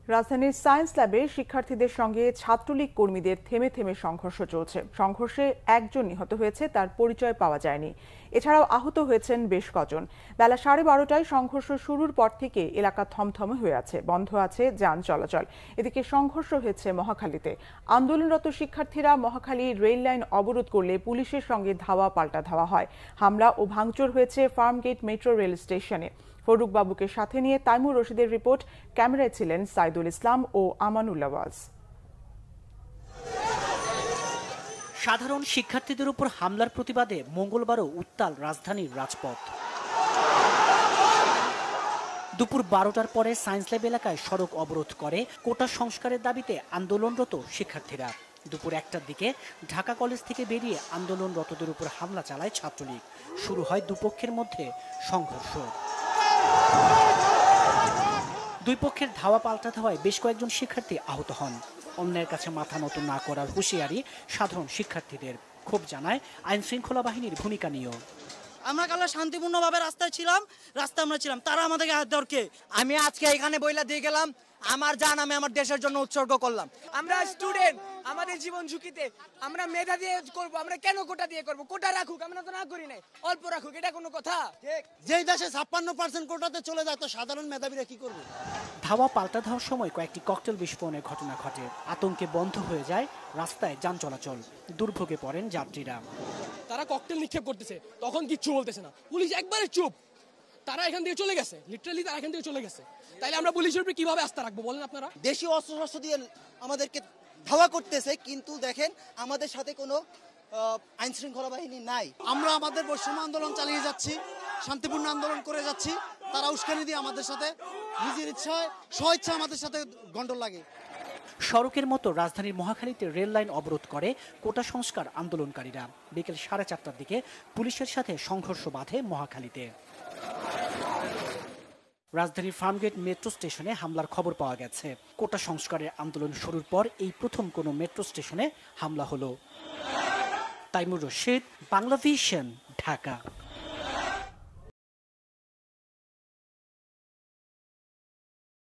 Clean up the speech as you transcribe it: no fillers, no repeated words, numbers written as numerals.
রাজধানীর সায়েন্স ল্যাবে শিক্ষার্থীদের সঙ্গে ছাত্রলীগ কর্মীদের থেমে থেমে সংঘর্ষ চলছে। সংঘর্ষে একজন নিহত হয়েছে, তার পরিচয় পাওয়া যায়নি। এছাড়াও আহত হয়েছেন বেশ কজন। বেলা 12:30টায় সংঘর্ষ শুরুর পর থেকে এলাকা থমথমে হয়ে আছে, বন্ধ আছে যান চলাচল। এদিকে সংঘর্ষ হয়েছে মহাখালীতে। আন্দোলনরত শিক্ষার্থীরা মহাখালী রেল লাইন অবরোধ করলে পুলিশের সঙ্গে ধাওয়া পাল্টা ধাওয়া হয়। হামলা ও ভাঙচুর হয়েছে ফার্মগেট মেট্রো রেল স্টেশনে। ফরুক বাবুকে সাথে নিয়ে তাইমুর রশিদের রিপোর্ট। ক্যামেরায় ছিলেন সাইদুল ইসলাম ও আমানুল্লাহ ওয়াজ। সাধারণ শিক্ষার্থীদের উপর হামলার প্রতিবাদে মঙ্গলবারও উত্তাল রাজধানীর রাজপথ। দুপুর 12টার পরে সায়েন্স ল্যাব এলাকায় সড়ক অবরোধ করে কোটা সংস্কারের দাবিতে আন্দোলনরত শিক্ষার্থীরা। দুপুর 1টার দিকে ঢাকা কলেজ থেকে বেরিয়ে আন্দোলনরতদের উপর হামলা চালায় ছাত্রলীগ। শুরু হয় দুপক্ষের মধ্যে সংঘর্ষ। দুই পক্ষের ধাওয়া পাল্টা ধাওয়ায় বেশ কয়েকজন শিক্ষার্থী আহত হন। অন্যের কাছে মাথা নত না করার হুঁশিয়ারি সাধারণ শিক্ষার্থীদের। ক্ষোভ জানায় আইন শৃঙ্খলা বাহিনীর ভূমিকা নিয়েও। আমরা কাল শান্তিপূর্ণভাবে রাস্তায় ছিলাম, তারা আমাদেরকে হাত ধরকে। আমি আজকে এখানে বইলা দিয়ে গেলাম, আমার জান আমি আমার দেশের জন্য উৎসর্গ করলাম। আমরা স্টুডেন্ট, আমাদের জীবন ঝুঁকিতে। আমরা মেধা দিয়ে করব, আমরা কেন কোটা দিয়ে করব? কোটা রাখুক, আমরা তো না করি নাই, অল্প রাখুক, এটা কোনো কথা? যেই দেশে 56% কোটাতে চলে যায়, তো সাধারণ মেধাবীরা কি করবে? ধাওয়া পাল্টা ধাওয়ার সময় কয়েকটি ককটেল বিস্ফোরণের ঘটনা ঘটে। আতঙ্কে বন্ধ হয়ে যায় রাস্তায় যান চলাচল। দুর্ভোগে পড়েন যাত্রীরা। তারা ককটেল নিক্ষেপ করতেছে, তখন কিচ্ছু বলতেছে না, পুলিশ একবারে চুপ। তারা এখান থেকে চলে গেছে, লিটারালি তারা এখান থেকে চলে গেছে। তাইলে আমরা পুলিশের উপরে কিভাবে আস্থা রাখবো বলেন আপনারা? দেশীয় অস্ত্র দিয়ে আমাদেরকে ধাওয়া করতেছে, কিন্তু দেখেন আমাদের সাথে কোনো আইন শৃঙ্খলা বাহিনী নাই। আমরা আমাদের বৈষম্য আন্দোলন চালিয়ে যাচ্ছি, শান্তিপূর্ণ আন্দোলন করে যাচ্ছি। তারা উস্কানি দিয়ে আমাদের সাথে নিজের ইচ্ছায় স্বেচ্ছা আমাদের সাথে গন্ডল লাগে। সড়কের মতো রাজধানীর মহাখালীতে রেল লাইন অবরোধ করে কোটা সংস্কার আন্দোলনকারীরা। বিকেল 4:30টার দিকে পুলিশের সাথে সংঘর্ষ বাধে মহাখালীতে। রাজধানীর ফার্মগেট মেট্রো স্টেশনে হামলার খবর পাওয়া গেছে। কোটা সংস্কারের আন্দোলন শুরুর পর এই প্রথম কোনো মেট্রো স্টেশনে হামলা হলো। তাইমুর রশিদ, বাংলাভিশন, ঢাকা।